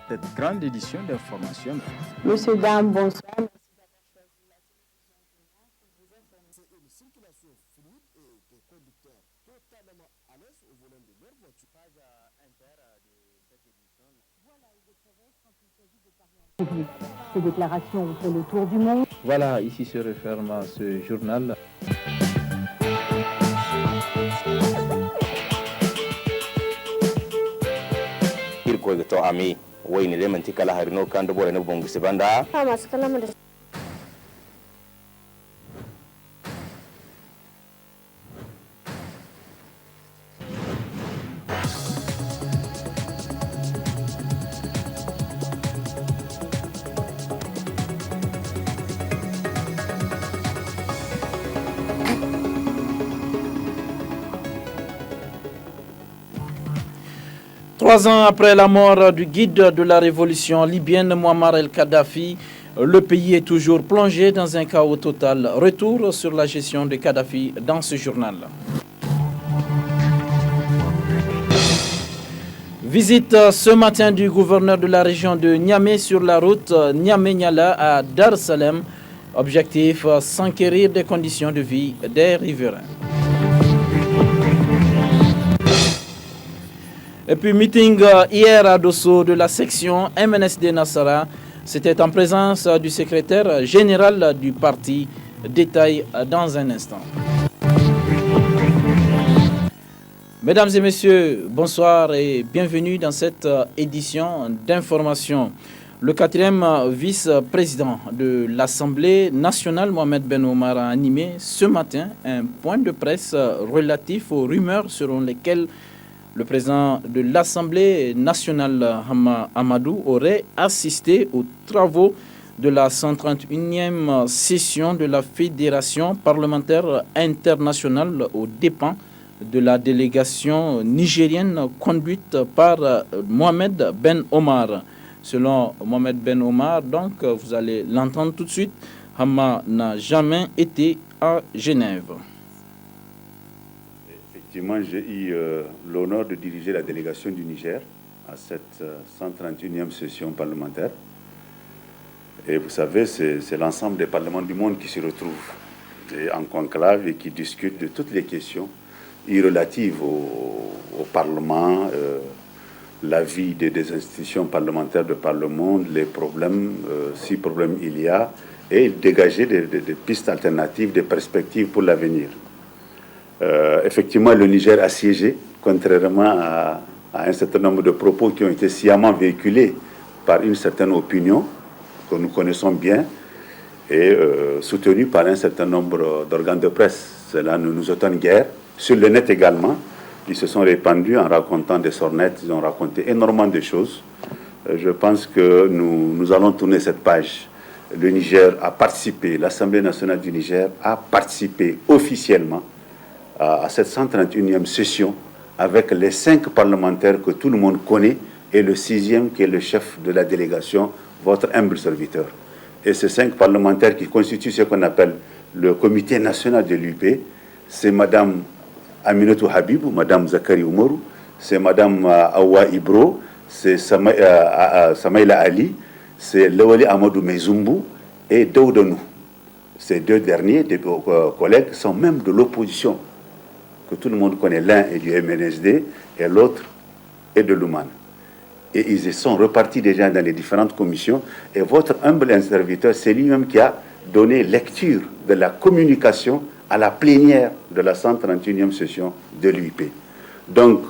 cette grande édition d'information. Monsieur, dame, bonsoir. Ces déclarations ont fait le tour du monde. Voilà, ici se referme ce journal. Irko ga to ami wayni le man tikala harino kan do bore ne bongo sibanda Trois ans après la mort du guide de la révolution libyenne Mouammar el-Kadhafi, le pays est toujours plongé dans un chaos total. Retour sur la gestion de Kadhafi dans ce journal. Visite ce matin du gouverneur de la région de Niamey sur la route Niamey-Niala à Dar es Salaam. Objectif, s'enquérir des conditions de vie des riverains. Et puis, meeting hier à Dosso de la section MNSD Nassara. C'était en présence du secrétaire général du parti. Détail dans un instant. Mesdames et messieurs, bonsoir et bienvenue dans cette édition d'information. Le quatrième vice-président de l'Assemblée nationale, Mohamed Ben Omar, a animé ce matin un point de presse relatif aux rumeurs selon lesquelles le président de l'Assemblée nationale, Hama Amadou, aurait assisté aux travaux de la 131e session de la Fédération parlementaire internationale aux dépens de la délégation nigérienne conduite par Mohamed Ben Omar. Selon Mohamed Ben Omar, donc, vous allez l'entendre tout de suite, Hama n'a jamais été à Genève. Effectivement, j'ai eu l'honneur de diriger la délégation du Niger à cette 131e session parlementaire. Et vous savez, c'est l'ensemble des parlements du monde qui se retrouvent en conclave et qui discutent de toutes les questions relatives au Parlement, la vie des institutions parlementaires de par le monde, les problèmes, si problème il y a, et dégager des pistes alternatives, des perspectives pour l'avenir. Effectivement, le Niger a siégé, contrairement à un certain nombre de propos qui ont été sciemment véhiculés par une certaine opinion que nous connaissons bien et soutenus par un certain nombre d'organes de presse. Cela ne nous étonne guère. Sur le net également, ils se sont répandus en racontant des sornettes, ils ont raconté énormément de choses. Je pense que nous allons tourner cette page. Le Niger a participé, l'Assemblée nationale du Niger a participé officiellement à cette 131e session avec les 5 parlementaires que tout le monde connaît et le 6e qui est le chef de la délégation, votre humble serviteur. Et ces 5 parlementaires qui constituent ce qu'on appelle le comité national de l'UP, c'est Madame Aminatou Habibou, Madame Zakari Oumarou, c'est Madame Awa Ibro, c'est Samaïla Ali, c'est Lawali Amadou Mezumbu et Daoudanou. Ces 2 derniers, des collègues, sont même de l'opposition, que tout le monde connaît. L'un est du MNSD et l'autre est de l'Ouman. Et ils sont repartis déjà dans les différentes commissions. Et votre humble serviteur, c'est lui-même qui a donné lecture de la communication à la plénière de la 131e session de l'UIP. Donc,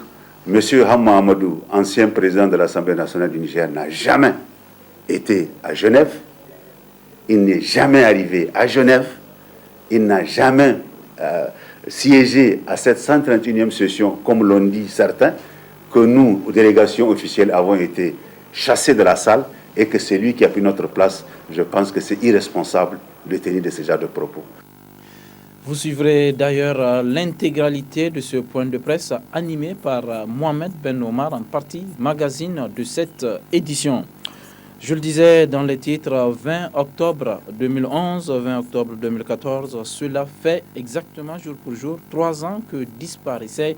M. Hamma Amadou, ancien président de l'Assemblée nationale du Niger, n'a jamais été à Genève. Il n'est jamais arrivé à Genève. Il n'a jamais siégé à cette 131e session, comme l'ont dit certains, que nous, délégations officielles, avons été chassés de la salle et que c'est lui qui a pris notre place. Je pense que c'est irresponsable de tenir de ce genre de propos. Vous suivrez d'ailleurs l'intégralité de ce point de presse animé par Mohamed Ben Omar en partie magazine de cette édition. Je le disais dans les titres, 20 octobre 2011, 20 octobre 2014, cela fait exactement jour pour jour 3 ans que disparaissait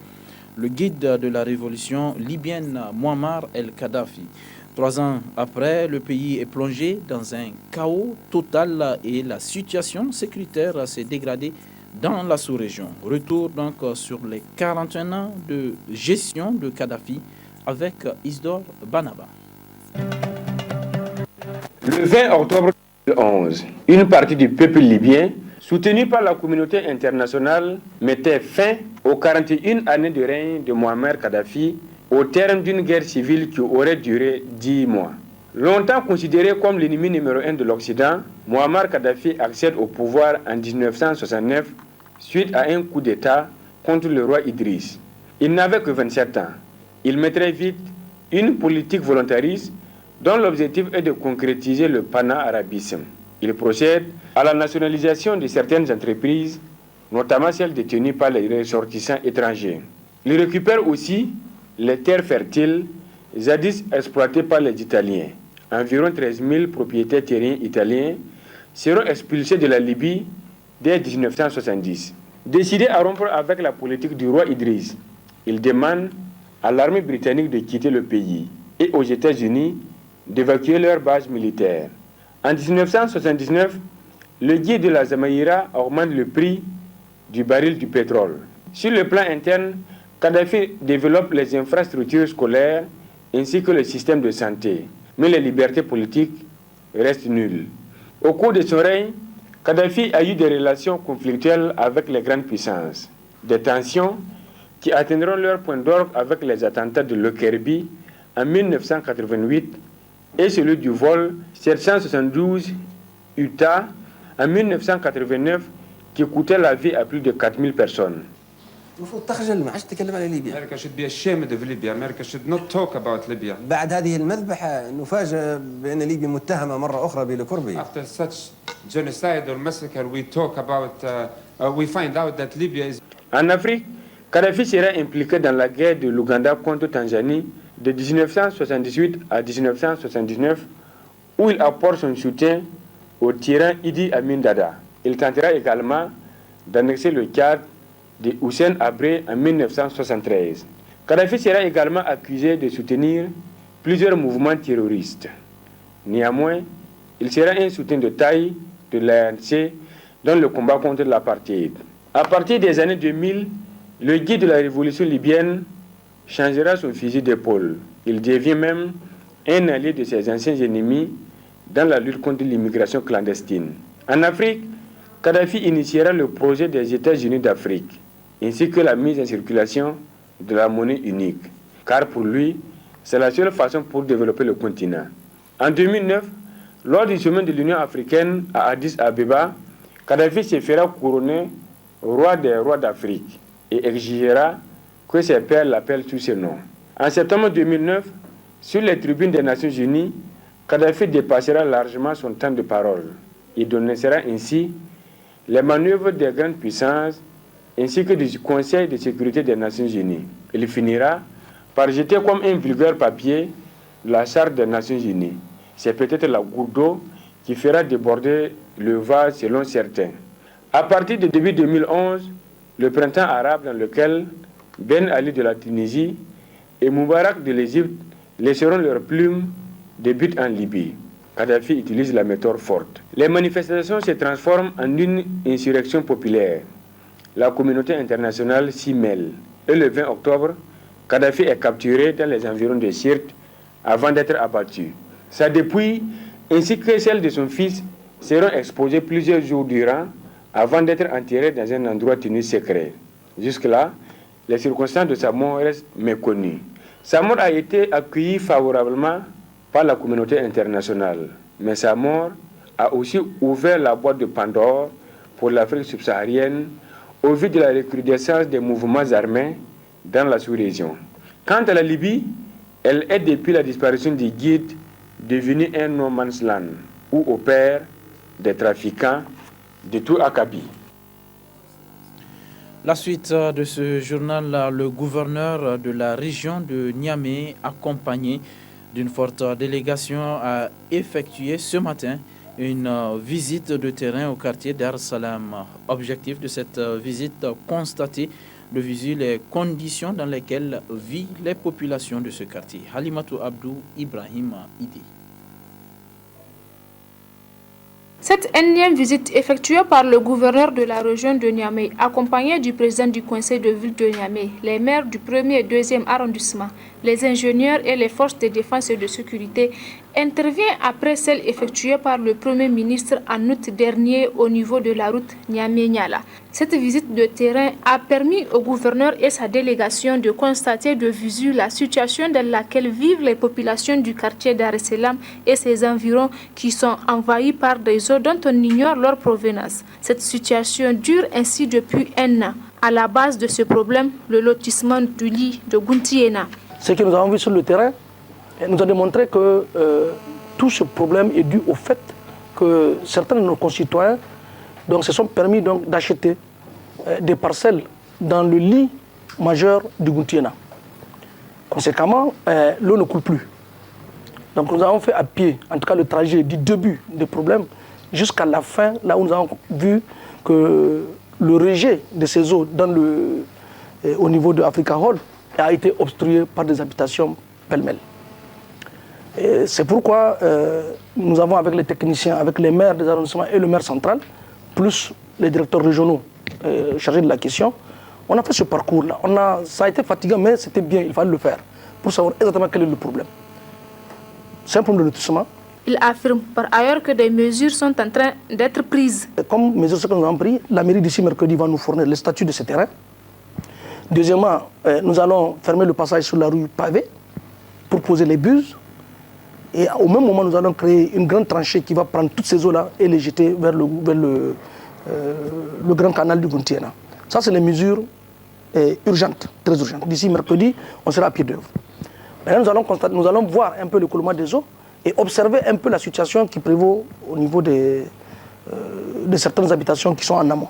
le guide de la révolution libyenne Mouammar el-Kadhafi. 3 ans après, le pays est plongé dans un chaos total et la situation sécuritaire s'est dégradée dans la sous-région. Retour donc sur les 41 ans de gestion de Kadhafi avec Isdor Banaba. Le 20 octobre 2011, une partie du peuple libyen, soutenue par la communauté internationale, mettait fin aux 41 années de règne de Mohamed Kadhafi au terme d'une guerre civile qui aurait duré 10 mois. Longtemps considéré comme l'ennemi numéro 1 de l'Occident, Mohamed Kadhafi accède au pouvoir en 1969 suite à un coup d'État contre le roi Idriss. Il n'avait que 27 ans. Il met très vite une politique volontariste dont l'objectif est de concrétiser le pana-arabisme. Il procède à la nationalisation de certaines entreprises, notamment celles détenues par les ressortissants étrangers. Il récupère aussi les terres fertiles jadis exploitées par les Italiens. Environ 13 000 propriétaires terriens italiens seront expulsés de la Libye dès 1970. Décidé à rompre avec la politique du roi Idriss, il demande à l'armée britannique de quitter le pays et aux États-Unis d'évacuer leur base militaire. En 1979, le guide de la Zamaïra augmente le prix du baril du pétrole. Sur le plan interne, Kadhafi développe les infrastructures scolaires ainsi que le système de santé, mais les libertés politiques restent nulles. Au cours de son règne, Kadhafi a eu des relations conflictuelles avec les grandes puissances, des tensions qui atteindront leur point d'orgue avec les attentats de Lockerbie en 1988 et celui du vol 772 Utah en 1989 qui coûtait la vie à plus de 4000 personnes. المفروض تخجل ما عادش تتكلم على ليبيا. America should be ashamed of Libya. America should not talk about Libya. بعد هذه المذبحة نفاجأ بأن ليبيا متهمة مرة أخرى بالكربي. After such genocide or massacre, we find out that Libya is. En Afrique, Kadhafi sera impliqué dans la guerre de l'Ouganda contre Tanzanie de 1978 à 1979, où il apporte son soutien au tyran Idi Amin Dada. Il tentera également d'annexer le Tchad de Hussein Habré en 1973. Kadhafi sera également accusé de soutenir plusieurs mouvements terroristes. Néanmoins, il sera un soutien de taille de l'ANC dans le combat contre l'apartheid. À partir des années 2000, le guide de la révolution libyenne changera son fusil d'épaule. Il devient même un allié de ses anciens ennemis dans la lutte contre l'immigration clandestine. En Afrique, Kadhafi initiera le projet des États-Unis d'Afrique, ainsi que la mise en circulation de la monnaie unique, car pour lui, c'est la seule façon pour développer le continent. En 2009, lors du sommet de l'Union africaine à Addis Abeba, Kadhafi se fera couronner roi des rois d'Afrique et exigera que ses pairs l'appellent sous ce nom. En septembre 2009, sur les tribunes des Nations Unies, Kadhafi dépassera largement son temps de parole. Il dénoncera ainsi les manœuvres des grandes puissances ainsi que du Conseil de sécurité des Nations Unies. Il finira par jeter comme un vulgaire papier la Charte des Nations Unies. C'est peut-être la goutte d'eau qui fera déborder le vase selon certains. À partir de début 2011, le printemps arabe dans lequel Ben Ali de la Tunisie et Moubarak de l'Égypte laisseront leurs plumes débutent en Libye. Kadhafi utilise la méthode forte. Les manifestations se transforment en une insurrection populaire. La communauté internationale s'y mêle. Et le 20 octobre, Kadhafi est capturé dans les environs de Sirte avant d'être abattu. Sa dépouille, ainsi que celle de son fils, seront exposées plusieurs jours durant avant d'être enterrés dans un endroit tenu secret. Jusque-là, les circonstances de sa mort restent méconnues. Sa mort a été accueillie favorablement par la communauté internationale, mais sa mort a aussi ouvert la boîte de Pandore pour l'Afrique subsaharienne au vu de la recrudescence des mouvements armés dans la sous-région. Quant à la Libye, elle est depuis la disparition du guide devenue un no man's land où opèrent des trafiquants de tout acabit. La suite de ce journal, le gouverneur de la région de Niamey, accompagné d'une forte délégation, a effectué ce matin une visite de terrain au quartier Dar Salam. Objectif de cette visite, constater de visu les conditions dans lesquelles vivent les populations de ce quartier. Halimatou Abdou, Ibrahim Idi. Cette énième visite effectuée par le gouverneur de la région de Niamey, accompagné du président du conseil de ville de Niamey, les maires du 1er et 2e arrondissement, les ingénieurs et les forces de défense et de sécurité, intervient après celle effectuée par le Premier ministre en août dernier au niveau de la route Niamey-Niala. Cette visite de terrain a permis au gouverneur et sa délégation de constater de visu la situation dans laquelle vivent les populations du quartier Dar es Salaam et ses environs qui sont envahis par des eaux dont on ignore leur provenance. Cette situation dure ainsi depuis un an. À la base de ce problème, le lotissement du lit de Guntiena. Ce que nous avons vu sur le terrain nous a démontré que tout ce problème est dû au fait que certains de nos concitoyens se sont permis d'acheter des parcelles dans le lit majeur du Guntiena. Conséquemment, l'eau ne coule plus. Donc nous avons fait à pied, en tout cas le trajet du début des problèmes jusqu'à la fin, là où nous avons vu que le rejet de ces eaux au niveau de Africa Hall a été obstrué par des habitations pêle-mêle. C'est pourquoi nous avons, avec les techniciens, avec les maires des arrondissements et le maire central, plus les directeurs régionaux chargés de la question, on a fait ce parcours-là. Ça a été fatigant, mais c'était bien, il fallait le faire pour savoir exactement quel est le problème. C'est un problème de lotissement. Il affirme par ailleurs que des mesures sont en train d'être prises. Comme mesures que nous avons prises, la mairie d'ici mercredi va nous fournir les statuts de ce terrain. Deuxièmement, nous allons fermer le passage sur la rue pavée pour poser les buses. Et au même moment, nous allons créer une grande tranchée qui va prendre toutes ces eaux-là et les jeter vers le grand canal du Guntiena. Ça, c'est les mesures urgentes, très urgentes. D'ici mercredi, on sera à pied d'œuvre. Maintenant, nous allons voir un peu le coulement des eaux et observer un peu la situation qui prévaut au niveau de certaines habitations qui sont en amont.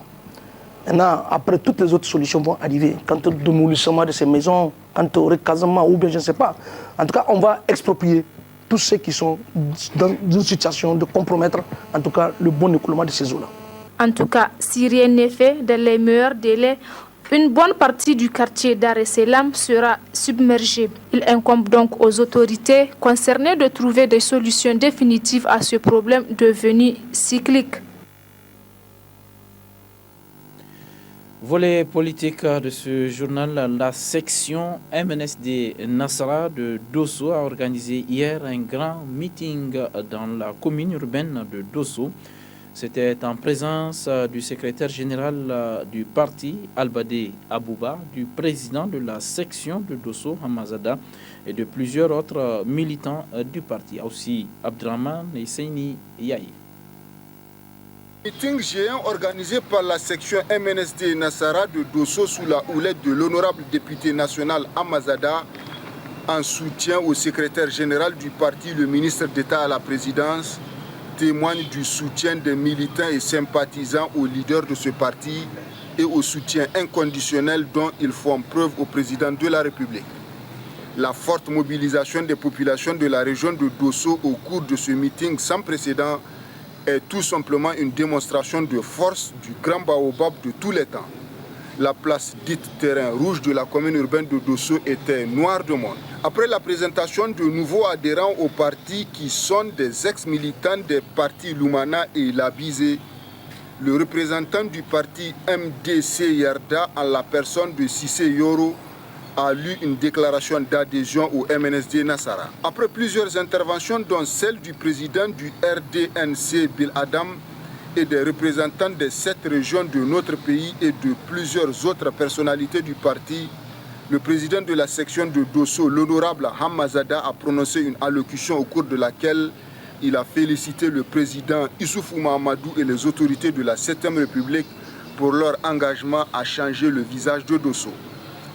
Maintenant, après, toutes les autres solutions vont arriver. Quant au démolissement de ces maisons, quant au recasement, ou bien je ne sais pas. En tout cas, on va exproprier tous ceux qui sont dans une situation de compromettre, en tout cas, le bon écoulement de ces eaux-là. En tout cas, si rien n'est fait, dans les meilleurs délais, une bonne partie du quartier Dar es Salaam sera submergée. Il incombe donc aux autorités concernées de trouver des solutions définitives à ce problème devenu cyclique. Volet politique de ce journal, la section MNSD Nassara de Dosso a organisé hier un grand meeting dans la commune urbaine de Dosso. C'était en présence du secrétaire général du parti, Albade Abouba, du président de la section de Dosso, Hamazada, et de plusieurs autres militants du parti, aussi Abdraman et Seini Yahi. Meeting géant organisé par la section MNSD Nassara de Dosso sous la houlette de l'honorable député national Hamazada, en soutien au secrétaire général du parti, le ministre d'État à la présidence, témoigne du soutien des militants et sympathisants aux leaders de ce parti et au soutien inconditionnel dont ils font preuve au président de la République. La forte mobilisation des populations de la région de Dosso au cours de ce meeting sans précédent est tout simplement une démonstration de force du grand baobab de tous les temps. La place dite terrain rouge de la commune urbaine de Dosso était noire de monde. Après la présentation de nouveaux adhérents au parti qui sont des ex-militants des partis Lumana et Labizé, le représentant du parti MDC Yarda en la personne de Sissé Yoro a lu une déclaration d'adhésion au MNSD Nassara. Après plusieurs interventions dont celle du président du RDNC Bil Adam et des représentants des 7 régions de notre pays et de plusieurs autres personnalités du parti, le président de la section de Dosso, l'honorable Hamazada, a prononcé une allocution au cours de laquelle il a félicité le président Issoufou Mahamadou et les autorités de la 7e République pour leur engagement à changer le visage de Dosso.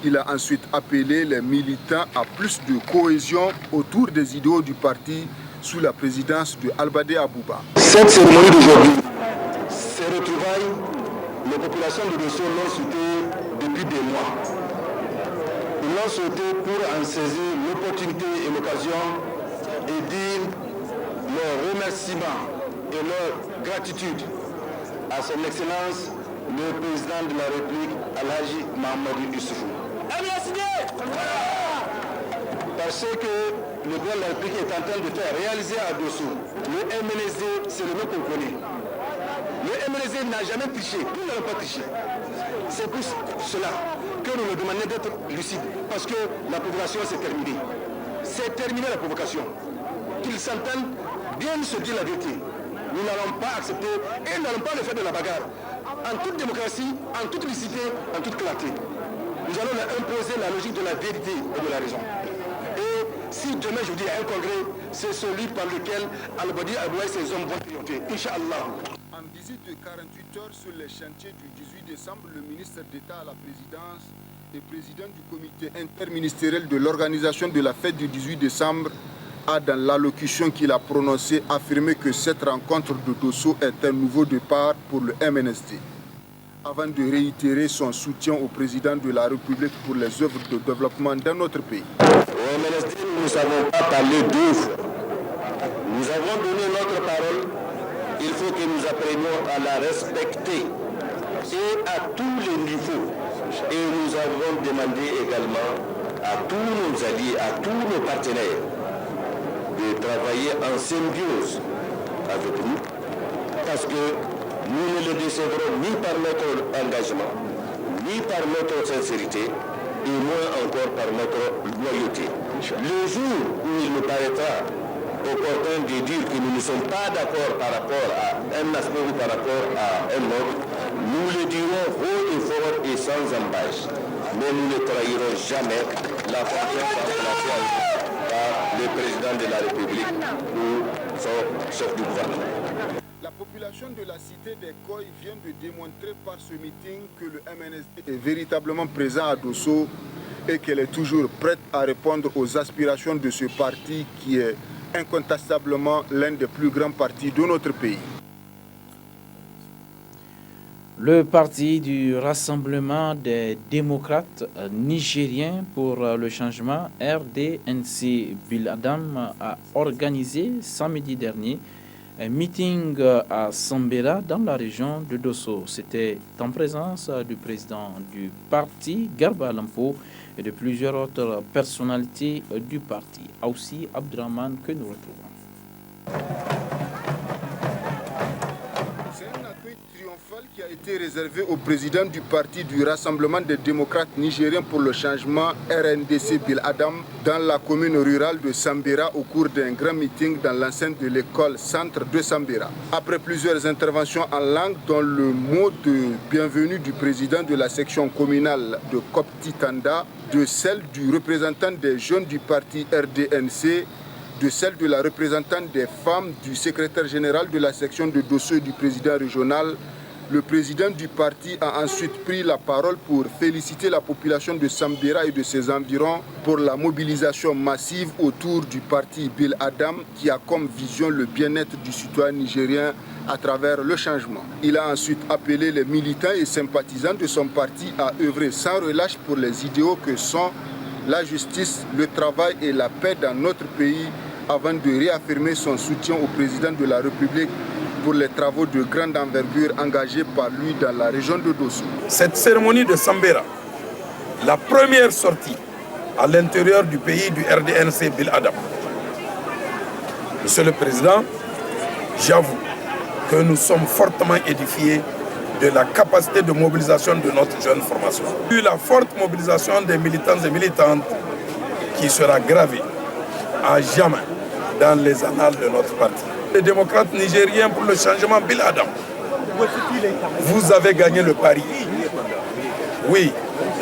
Il a ensuite appelé les militants à plus de cohésion autour des idéaux du parti sous la présidence de Albade Abouba. Cette cérémonie d'aujourd'hui, ces retrouvailles, les populations de Dosso l'ont souhaité depuis des mois. Ils l'ont souhaité pour en saisir l'opportunité et l'occasion et dire leur remerciement et leur gratitude à son Excellence le président de la République, Alhaji Mahamadou Issoufou. Parce que le président de la République est en train de faire réaliser à Dosso. Le MNSD, c'est le nom qu'on connaît. Le MNSD n'a jamais triché, nous n'avons pas triché. C'est pour cela que nous nous demandons d'être lucides, parce que la provocation c'est terminé. C'est terminé la provocation. Qu'ils s'entendent bien se dire la vérité. Nous n'allons pas accepter et nous n'allons pas le faire de la bagarre. En toute démocratie, en toute licité, en toute clarté. Nous allons leur imposer la logique de la vérité et de la raison. Et si demain je vous dis un congrès, c'est celui par lequel Al-Badi Abouaï et ses hommes vont triompher. Inch'Allah. En visite de 48 heures sur les chantiers du 18 décembre, le ministre d'État à la présidence et président du comité interministériel de l'organisation de la fête du 18 décembre a, dans l'allocution qu'il a prononcée, affirmé que cette rencontre de Dosso est un nouveau départ pour le MNSD. Avant de réitérer son soutien au président de la République pour les œuvres de développement dans notre pays. Au MNSD, nous ne savons pas parler deux fois. Nous avons donné notre parole. Il faut que nous apprenions à la respecter et à tous les niveaux. Et nous avons demandé également à tous nos alliés, à tous nos partenaires de travailler en symbiose avec nous, parce que nous ne les décevrons ni par notre engagement, ni par notre sincérité, et moins encore par notre loyauté. Le jour où il nous paraîtra opportun de dire que nous ne sommes pas d'accord par rapport à un aspect ou par rapport à un autre, nous le dirons haut et fort et sans embâche. Mais nous ne trahirons jamais la confiance placée par le président de la République ou son chef du gouvernement. La population de la cité des Koy vient de démontrer par ce meeting que le MNSD est véritablement présent à Dosso et qu'elle est toujours prête à répondre aux aspirations de ce parti qui est incontestablement l'un des plus grands partis de notre pays. Le parti du Rassemblement des démocrates nigériens pour le changement, RDNC Biladam, a organisé samedi dernier un meeting à Sambera dans la région de Dosso. C'était en présence du président du parti, Garba Lampo, et de plusieurs autres personnalités du parti. Aussi Abdraman que nous retrouvons. C'est un accueil triomphal qui a été réservé au président du parti du Rassemblement des démocrates nigériens pour le changement, RNDC Biladam, dans la commune rurale de Sambera au cours d'un grand meeting dans l'enceinte de l'école centre de Sambera. Après plusieurs interventions en langue, dont le mot de bienvenue du président de la section communale de Kopti Tanda, de celle du représentant des jeunes du parti RDNC, de celle de la représentante des femmes, du secrétaire général de la section de Dosso et du président régional, le président du parti a ensuite pris la parole pour féliciter la population de Sambera et de ses environs pour la mobilisation massive autour du parti Biladam qui a comme vision le bien-être du citoyen nigérien à travers le changement. Il a ensuite appelé les militants et sympathisants de son parti à œuvrer sans relâche pour les idéaux que sont la justice, le travail et la paix dans notre pays avant de réaffirmer son soutien au président de la République pour les travaux de grande envergure engagés par lui dans la région de Dosso. Cette cérémonie de Sambera, la première sortie à l'intérieur du pays du RDNC Biladam. Monsieur le Président, j'avoue que nous sommes fortement édifiés de la capacité de mobilisation de notre jeune formation. Vu la forte mobilisation des militants et militantes qui sera gravée à jamais dans les annales de notre parti. Les démocrates nigériens pour le changement Biladam, vous avez gagné le pari. Oui,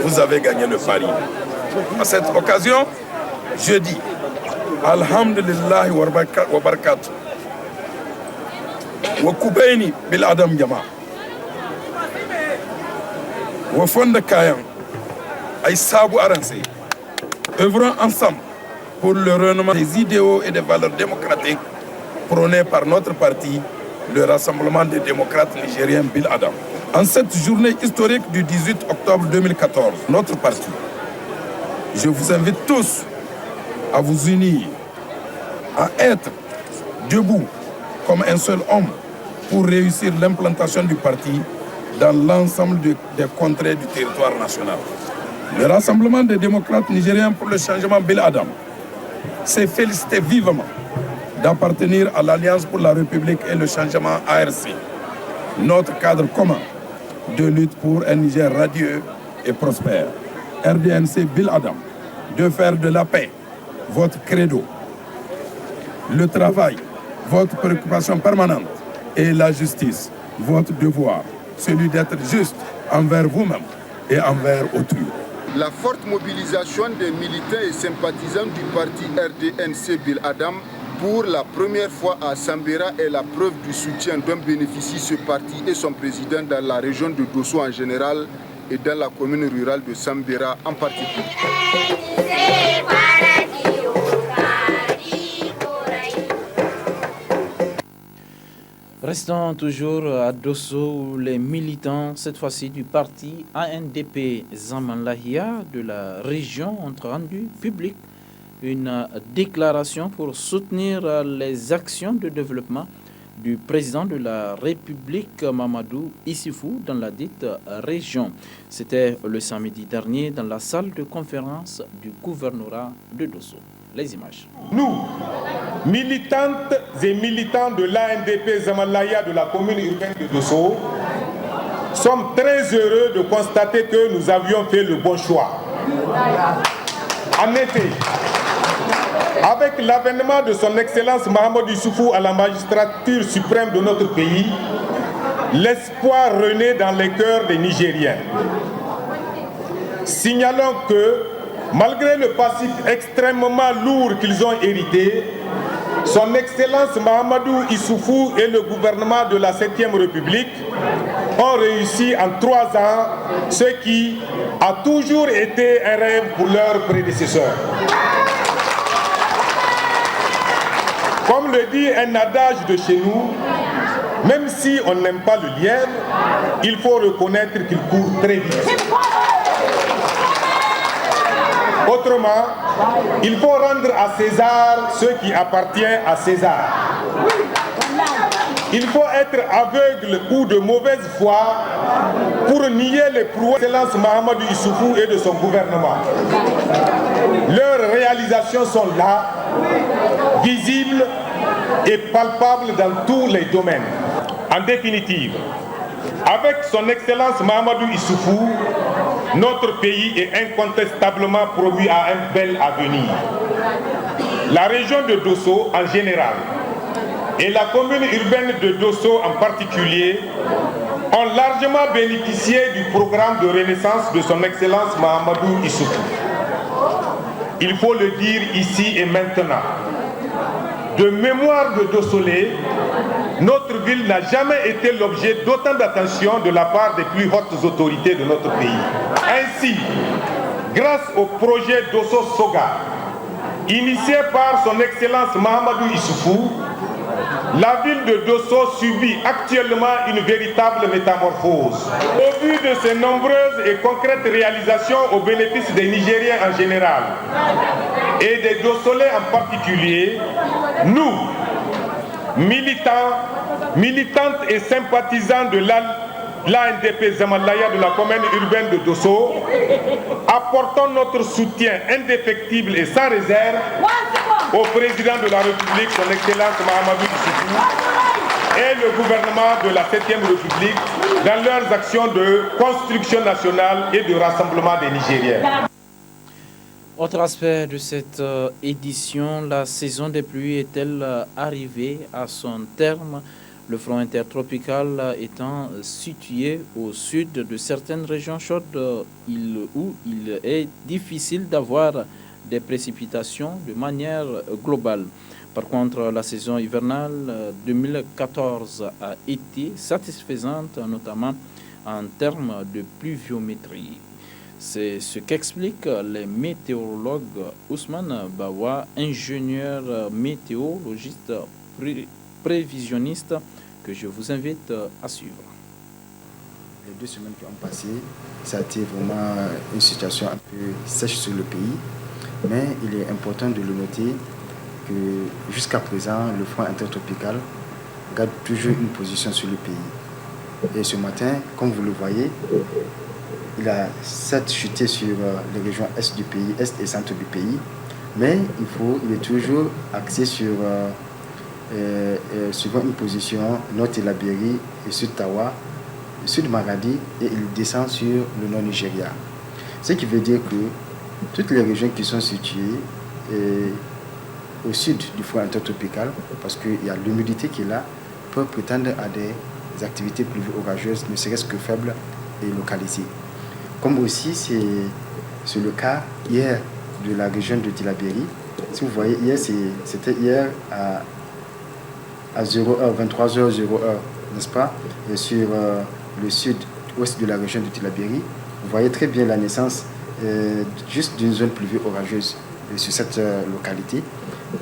vous avez gagné le pari. À cette occasion, je dis Alhamdulillah wa barakatuh. Wa kubaini Biladam Jama. Wa fonda kayan ay sabu aransé. Œuvrons ensemble pour le renouvellement des idéaux et des valeurs démocratiques prônés par notre parti, le Rassemblement des démocrates nigériens Biladam. En cette journée historique du 18 octobre 2014, notre parti, je vous invite tous à vous unir, à être debout comme un seul homme pour réussir l'implantation du parti dans l'ensemble des contrées du territoire national. Le Rassemblement des démocrates nigériens pour le changement Bill Adam s'est félicité vivement d'appartenir à l'Alliance pour la République et le changement ARC, notre cadre commun de lutte pour un Niger radieux et prospère. RDNC Bill Adam, de faire de la paix votre credo, le travail, votre préoccupation permanente et la justice, votre devoir, celui d'être juste envers vous-même et envers autrui. La forte mobilisation des militants et sympathisants du parti RDNC Bill Adam pour la première fois à Sambera est la preuve du soutien dont bénéficie ce parti et son président dans la région de Dosso en général et dans la commune rurale de Sambera en particulier. Restons toujours à Dosso où les militants, cette fois-ci du parti ANDP Zamanlahia de la région, ont rendu public une déclaration pour soutenir les actions de développement du président de la République Mamadou Issoufou dans la dite région. C'était le samedi dernier dans la salle de conférence du gouvernorat de Dosso. Les images. Nous, militantes et militants de l'ANDP Zamalaya de la commune urbaine de Dosso, sommes très heureux de constater que nous avions fait le bon choix. En effet, avec l'avènement de son Excellence Mahamadou Issoufou à la magistrature suprême de notre pays, l'espoir renaît dans les cœurs des Nigériens. Signalons que, malgré le passif extrêmement lourd qu'ils ont hérité, son Excellence Mahamadou Issoufou et le gouvernement de la 7e République ont réussi en 3 ans ce qui a toujours été un rêve pour leurs prédécesseurs. Comme le dit un adage de chez nous, même si on n'aime pas le lièvre, il faut reconnaître qu'il court très vite. Autrement, il faut rendre à César ce qui appartient à César. Il faut être aveugle ou de mauvaise foi pour nier les prouesses de l'excellence Mahamadou Issoufou et de son gouvernement. Leurs réalisations sont là, visibles et palpables dans tous les domaines. En définitive, avec son Excellence Mahamadou Issoufou, notre pays est incontestablement produit à un bel avenir. La région de Dosso en général et la commune urbaine de Dosso en particulier ont largement bénéficié du programme de renaissance de son Excellence Mahamadou Issoufou. Il faut le dire ici et maintenant. De mémoire de Dossolé, notre ville n'a jamais été l'objet d'autant d'attention de la part des plus hautes autorités de notre pays. Ainsi, grâce au projet Dosso Soga, initié par son Excellence Mahamadou Issoufou, la ville de Dosso subit actuellement une véritable métamorphose. Au vu de ces nombreuses et concrètes réalisations au bénéfice des Nigériens en général et des Dossolais en particulier, nous, militantes et sympathisants de l'ANDP Zamalaya de la commune urbaine de Dosso, apportons notre soutien indéfectible et sans réserve au président de la République, son Excellence Mahamadou Issoufou, et le gouvernement de la 7e République dans leurs actions de construction nationale et de rassemblement des Nigériens. Autre aspect de cette édition, la saison des pluies est-elle arrivée à son terme? Le front intertropical étant situé au sud de certaines régions chaudes où il est difficile d'avoir des précipitations de manière globale. Par contre, la saison hivernale 2014 a été satisfaisante, notamment en termes de pluviométrie. C'est ce qu'expliquent les météorologues Ousmane Bawa, ingénieur météorologiste prévisionniste, que je vous invite à suivre. Les 2 semaines qui ont passé, ça a été vraiment une situation un peu sèche sur le pays, mais il est important de le noter que jusqu'à présent, le front intertropical garde toujours une position sur le pays. Et ce matin, comme vous le voyez, il a certes chuté sur les régions est du pays, est et centre du pays, mais il est toujours axé sur suivant une position nord Tillabéri et sud Tawa, sud Maradi, et il descend sur le nord Nigeria. Ce qui veut dire que toutes les régions qui sont situées au sud du front intertropical, parce qu'il y a l'humidité qui est là, peuvent prétendre à des activités pluvio-orageuses, ne serait-ce que faibles et localisées. Comme aussi c'est le cas hier de la région de Tillabéri. Si vous voyez, hier c'était hier à 0h, 23h, 0h, n'est-ce pas, et sur le sud-ouest de la région de Tillabéri, vous voyez très bien la naissance juste d'une zone pluvio-orageuse sur cette localité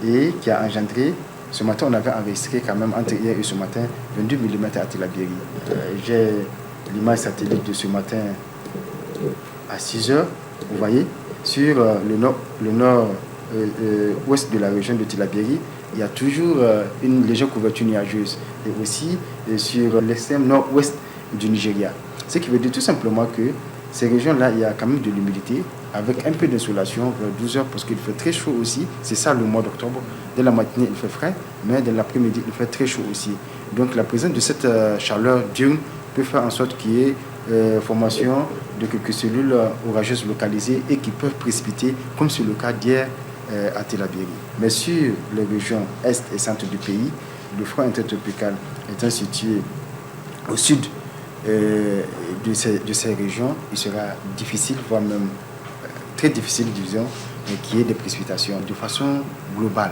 et qui a engendré, ce matin on avait enregistré quand même entre hier et ce matin 22 mm à Tillabéri. J'ai l'image satellite de ce matin à 6h, vous voyez, sur le nord-ouest de la région de Tillabéri, il y a toujours une légère couverture nuageuse et aussi sur l'extrême nord-ouest du Nigeria. Ce qui veut dire tout simplement que ces régions-là, il y a quand même de l'humidité, avec un peu d'insolation vers 12 heures, parce qu'il fait très chaud aussi. C'est ça le mois d'octobre. Dès la matinée, il fait frais, mais dès l'après-midi, il fait très chaud aussi. Donc la présence de cette chaleur diurne peut faire en sorte qu'il y ait formation de quelques cellules orageuses localisées et qui peuvent précipiter, comme c'est le cas d'hier à Tillabéri. Mais sur les régions est et centre du pays, le front intertropical étant situé au sud de ces régions, il sera difficile, voire même très difficile, disons, qu'il y ait des précipitations de façon globale.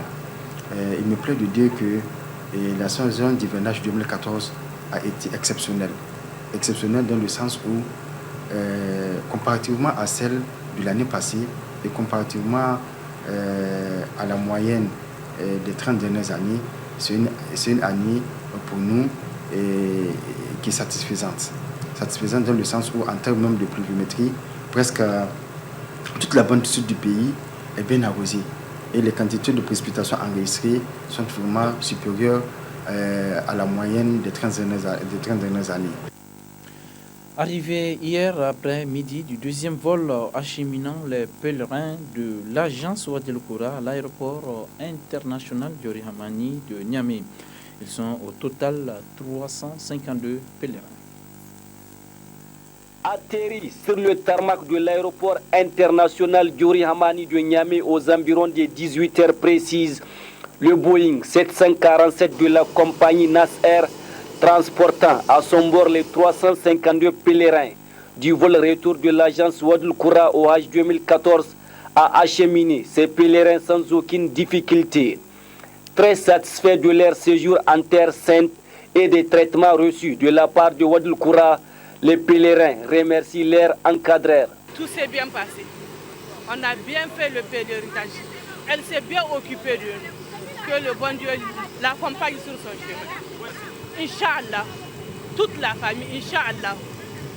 Il me plaît de dire que la saison d'hivernage 2014 a été exceptionnelle. Exceptionnelle dans le sens où, comparativement à celle de l'année passée et comparativement à la moyenne des 30 dernières années, c'est une année pour nous qui est satisfaisante. Satisfaisante dans le sens où, en termes même de pluviométrie, presque toute la bande sud du pays est bien arrosée. Et les quantités de précipitations enregistrées sont vraiment supérieures à la moyenne des 30 dernières années. Arrivé hier après-midi du deuxième vol acheminant les pèlerins de l'agence Ouad El Koura à l'aéroport international Diori Hamani de Niamey. Ils sont au total 352 pèlerins. Atterri sur le tarmac de l'aéroport international Diori Hamani de Niamey aux environs des 18h précises, le Boeing 747 de la compagnie Nas Air, transportant à son bord les 352 pèlerins du vol retour de l'agence Ouad El Koura au Hajj 2014, a acheminé ces pèlerins sans aucune difficulté. Très satisfaits de leur séjour en terre sainte et des traitements reçus de la part de Ouad El Koura, les pèlerins remercient leurs encadreurs. Tout s'est bien passé. On a bien fait le pèlerinage. Elle s'est bien occupée de nous. Que le bon Dieu l'accompagne sur son chemin. Inch'Allah, toute la famille, Inch'Allah,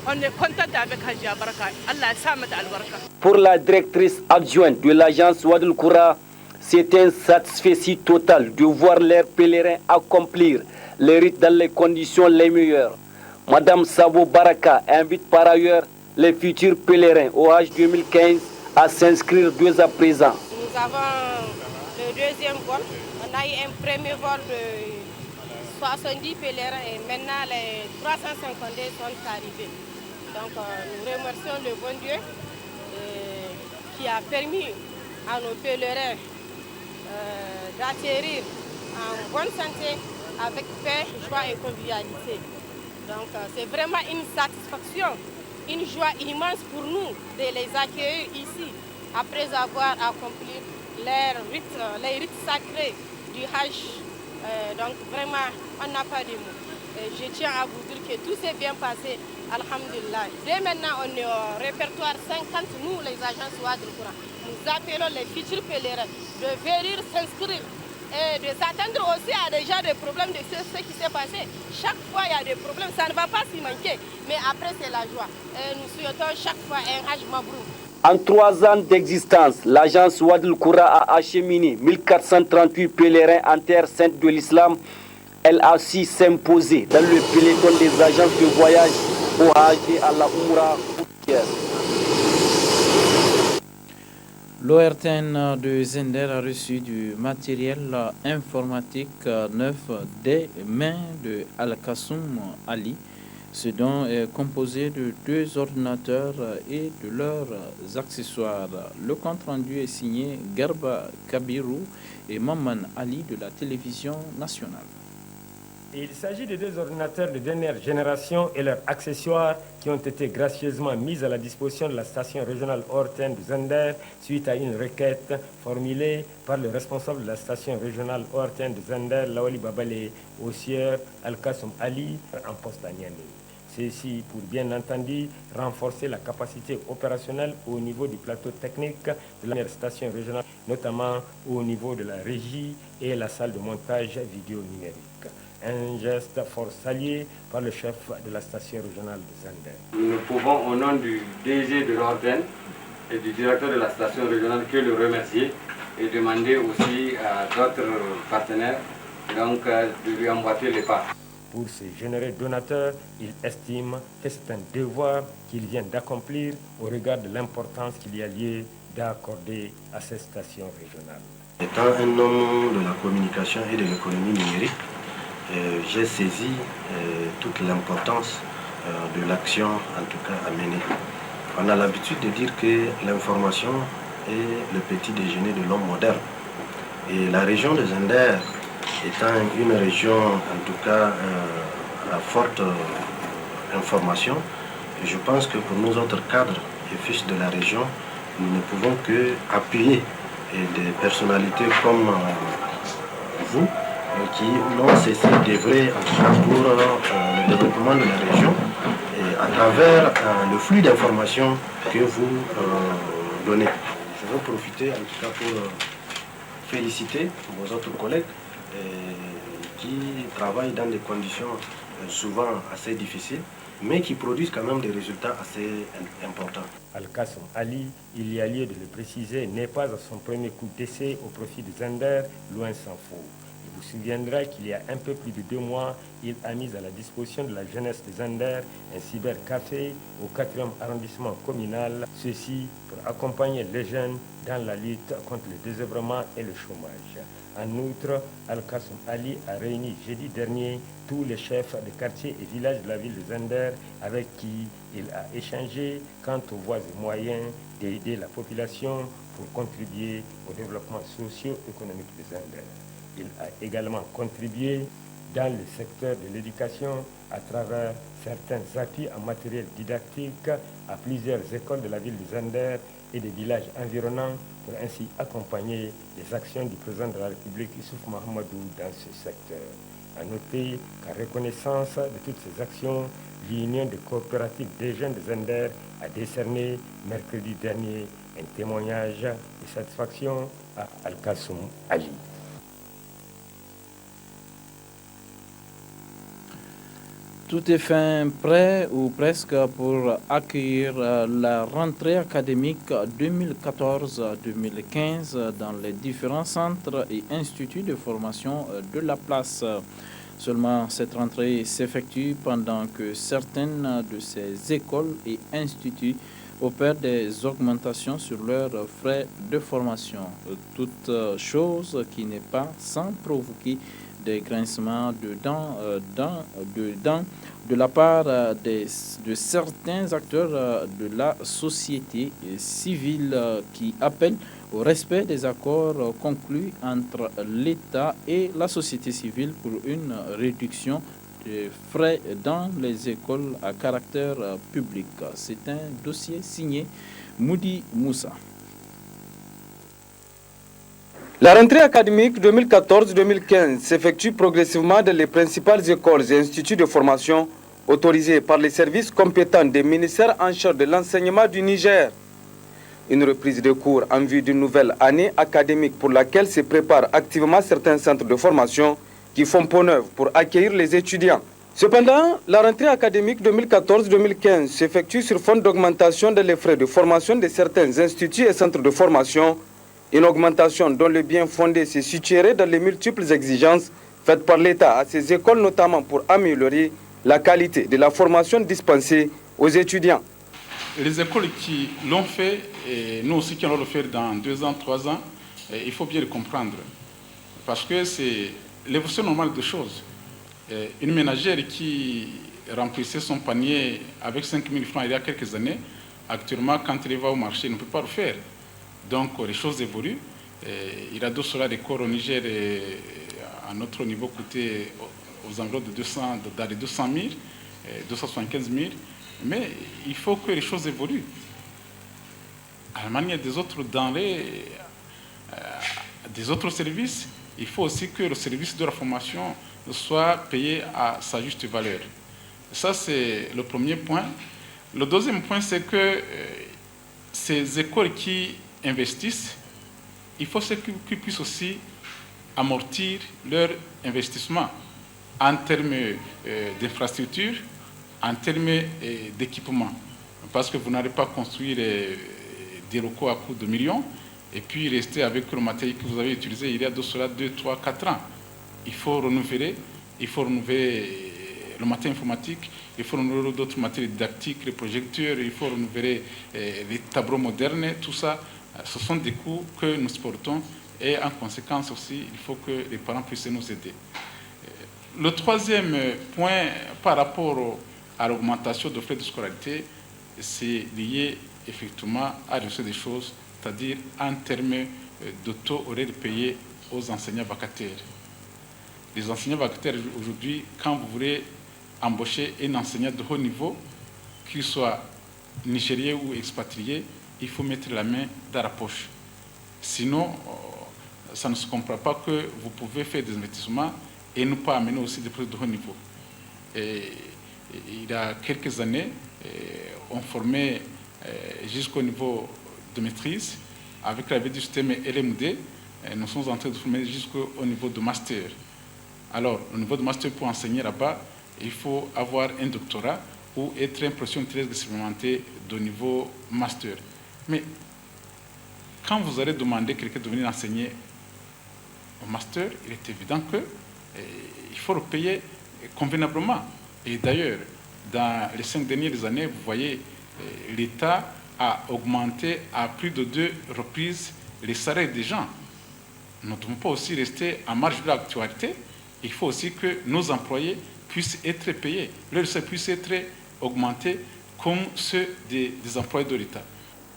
on est content avec Haji Abaraka. Allah samet al-baraka. Pour la directrice adjointe de l'agence Ouad El Koura, c'est un satisfait total de voir leurs pèlerins accomplir les rites dans les conditions les meilleures. Madame Sabo Baraka invite par ailleurs les futurs pèlerins au Hajj 2015 à s'inscrire dès à présent. Nous avons le deuxième vol. On a eu un premier vol de 70 pèlerins et maintenant les 352 sont arrivés. Donc nous remercions le bon Dieu qui a permis à nos pèlerins d'atterrir en bonne santé avec paix, joie et convivialité. Donc c'est vraiment une satisfaction, une joie immense pour nous de les accueillir ici après avoir accompli les rites sacrés du Hajj. Donc vraiment, on n'a pas de mots. Je tiens à vous dire que tout s'est bien passé, alhamdulillah. Dès maintenant, on est au répertoire 50, nous les agents Ouad El Koura. Nous appelons les futurs pèlerins de venir s'inscrire et de s'attendre aussi à déjà des problèmes de ce qui s'est passé. Chaque fois, il y a des problèmes, ça ne va pas s'y manquer. Mais après, c'est la joie. Et nous souhaitons chaque fois un Hajj Mabrouk. En 3 ans d'existence, l'agence Ouad El Koura a acheminé 1438 pèlerins en terre sainte de l'islam Elle a su s'imposer dans le peloton des agences de voyage au Hajj et à la Umrah. L'ORTN de Zender a reçu du matériel informatique neuf des mains de Al-Kassoum Ali. Ce don est composé de 2 ordinateurs et de leurs accessoires. Le compte rendu est signé Garba Kabirou et Maman Ali de la télévision nationale. Il s'agit de 2 ordinateurs de dernière génération et leurs accessoires qui ont été gracieusement mis à la disposition de la station régionale ORTN de Zender suite à une requête formulée par le responsable de la station régionale ORTN de Zender, Lawali Babale, au sieur Al-Kassoum Ali, en poste à Niamey. Ceci pour bien entendu renforcer la capacité opérationnelle au niveau du plateau technique de la station régionale, notamment au niveau de la régie et la salle de montage vidéo numérique. Un geste fort salué par le chef de la station régionale de Zender. Nous ne pouvons au nom du DG de l'ORTN et du directeur de la station régionale que le remercier et demander aussi à d'autres partenaires donc, de lui emboîter les pas. Pour ces généreux donateurs, il estime que c'est un devoir qu'il vient d'accomplir au regard de l'importance qu'il y a lieu d'accorder à ces stations régionales. Étant un homme de la communication et de l'économie numérique, j'ai saisi toute l'importance de l'action, en tout cas, à mener. On a l'habitude de dire que l'information est le petit déjeuner de l'homme moderne. Et la région de Zender, étant une région, en tout cas, à forte information, je pense que pour nous autres cadres et fils de la région, nous ne pouvons que appuyer des personnalités comme vous, qui n'ont cessé d'œuvrer pour le développement de la région et à travers le flux d'informations que vous donnez. Je veux profiter en tout cas pour féliciter vos autres collègues qui travaillent dans des conditions souvent assez difficiles, mais qui produisent quand même des résultats assez importants. Al-Kassoum Ali, il y a lieu de le préciser, n'est pas à son premier coup d'essai au profit de Zender, loin s'en faut. Il vous souviendra qu'il y a un peu plus de 2 mois, il a mis à la disposition de la jeunesse de Zender un cybercafé au 4e arrondissement communal, ceci pour accompagner les jeunes dans la lutte contre le désœuvrement et le chômage. En outre, Al-Kassoum Ali a réuni jeudi dernier tous les chefs de quartiers et villages de la ville de Zender avec qui il a échangé quant aux voies et moyens d'aider la population pour contribuer au développement socio-économique de Zender. Il a également contribué dans le secteur de l'éducation à travers certains appuis en matériel didactique à plusieurs écoles de la ville de Zender et des villages environnants pour ainsi accompagner les actions du président de la République Issouf Mahamadou dans ce secteur. À noter qu'en reconnaissance de toutes ces actions, l'Union de coopératives des jeunes de Zender a décerné mercredi dernier un témoignage de satisfaction à Al-Kassoum Ali. Tout est fin prêt ou presque pour accueillir la rentrée académique 2014-2015 dans les différents centres et instituts de formation de la place. Seulement, cette rentrée s'effectue pendant que certaines de ces écoles et instituts opèrent des augmentations sur leurs frais de formation. Toute chose qui n'est pas sans provoquer des grincements de dents de la part de certains acteurs de la société civile qui appellent au respect des accords conclus entre l'État et la société civile pour une réduction des frais dans les écoles à caractère public. C'est un dossier signé Moudi Moussa. La rentrée académique 2014-2015 s'effectue progressivement dans les principales écoles et instituts de formation autorisés par les services compétents des ministères en charge de l'enseignement du Niger. Une reprise de cours en vue d'une nouvelle année académique pour laquelle se préparent activement certains centres de formation qui font peau neuve pour accueillir les étudiants. Cependant, la rentrée académique 2014-2015 s'effectue sur fond d'augmentation des frais de formation de certains instituts et centres de formation. Une augmentation dont le bien fondé se situerait dans les multiples exigences faites par l'État à ces écoles, notamment pour améliorer la qualité de la formation dispensée aux étudiants. Les écoles qui l'ont fait, et nous aussi qui allons le faire dans 2 ans, 3 ans, il faut bien le comprendre. Parce que c'est l'évolution normale des choses. Une ménagère qui remplissait son panier avec 5 000 francs il y a quelques années, actuellement, quand elle va au marché, elle ne peut pas le faire. Donc, les choses évoluent. Il y a de cela des corps au Niger à notre niveau coûté aux environs de 200 000, 275 000. Mais il faut que les choses évoluent. À la manière des autres denrées, des autres services, il faut aussi que le service de la formation soit payé à sa juste valeur. Ça, c'est le premier point. Le deuxième point, c'est que ces écoles qui investissent, il faut qu'ils puissent aussi amortir leur investissement en termes d'infrastructures, en termes d'équipement. Parce que vous n'allez pas construire des locaux à coût de millions et puis rester avec le matériel que vous avez utilisé il y a de cela 2, 3, 4 ans. Il faut renouveler le matériel informatique, il faut renouveler d'autres matériels didactiques, les projecteurs, il faut renouveler les tableaux modernes, tout ça, ce sont des coûts que nous supportons et en conséquence aussi, il faut que les parents puissent nous aider. Le troisième point par rapport à l'augmentation de frais de scolarité, c'est lié effectivement à la des choses, c'est-à-dire en termes de taux horaires payés aux enseignants vacataires. Les enseignants vacataires aujourd'hui, quand vous voulez embaucher un enseignant de haut niveau, qu'il soit nigérien ou expatrié, il faut mettre la main dans la poche. Sinon, ça ne se comprend pas que vous pouvez faire des investissements et ne pas amener aussi des projets de haut niveau. Et il y a quelques années, on formait jusqu'au niveau de maîtrise. Avec l'arrivée du système LMD, nous sommes en train de former jusqu'au niveau de master. Alors, au niveau de master, pour enseigner là-bas, il faut avoir un doctorat ou être un professionnel très expérimenté de niveau master. Mais quand vous allez demander à quelqu'un de venir enseigner au master, il est évident qu'il faut le payer convenablement. Et d'ailleurs, dans les 5 dernières années, vous voyez, l'État a augmenté à plus de 2 reprises les salaires des gens. Nous ne devons pas aussi rester en marge de l'actualité. Il faut aussi que nos employés puissent être payés, leurs salaires puissent être augmentés comme ceux des employés de l'État.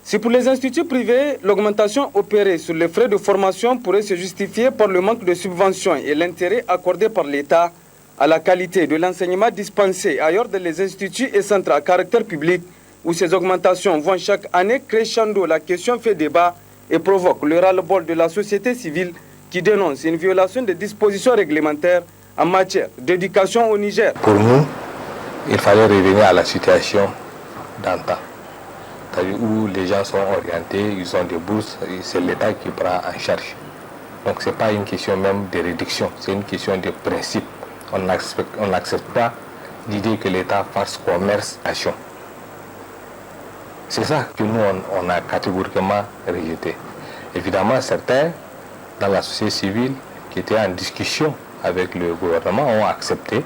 Si pour les instituts privés, l'augmentation opérée sur les frais de formation pourrait se justifier par le manque de subventions et l'intérêt accordé par l'État à la qualité de l'enseignement dispensé ailleurs dans les instituts et centres à caractère public, où ces augmentations vont chaque année crescendo, la question fait débat et provoque le ras-le-bol de la société civile qui dénonce une violation des dispositions réglementaires en matière d'éducation au Niger. Pour nous, il fallait revenir à la situation d'antan, où les gens sont orientés, ils ont des bourses, c'est l'État qui prend en charge. Donc ce n'est pas une question même de réduction, c'est une question de principe. On n'accepte pas l'idée que l'État fasse commerce-action. C'est ça que nous, on a catégoriquement rejeté. Évidemment, certains, dans la société civile, qui étaient en discussion avec le gouvernement, ont accepté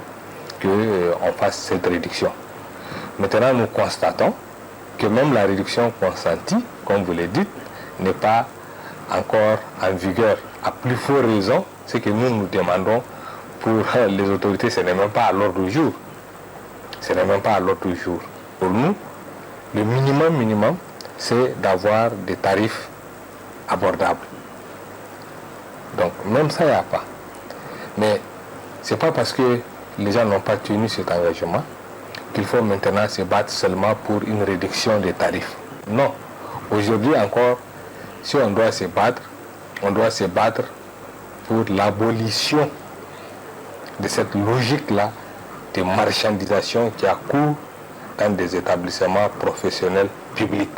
qu'on fasse cette réduction. Maintenant, nous constatons que même la réduction consentie, comme vous le dites, n'est pas encore en vigueur. À plus forte raison, ce que nous demandons pour les autorités, ce n'est même pas à l'ordre du jour. Ce n'est même pas à l'ordre du jour. Pour nous, le minimum, c'est d'avoir des tarifs abordables. Donc, même ça, il n'y a pas. Mais ce n'est pas parce que les gens n'ont pas tenu cet engagement qu'il faut maintenant se battre seulement pour une réduction des tarifs. Non. Aujourd'hui encore, si on doit se battre pour l'abolition de cette logique-là de marchandisation qui a cours dans des établissements professionnels publics.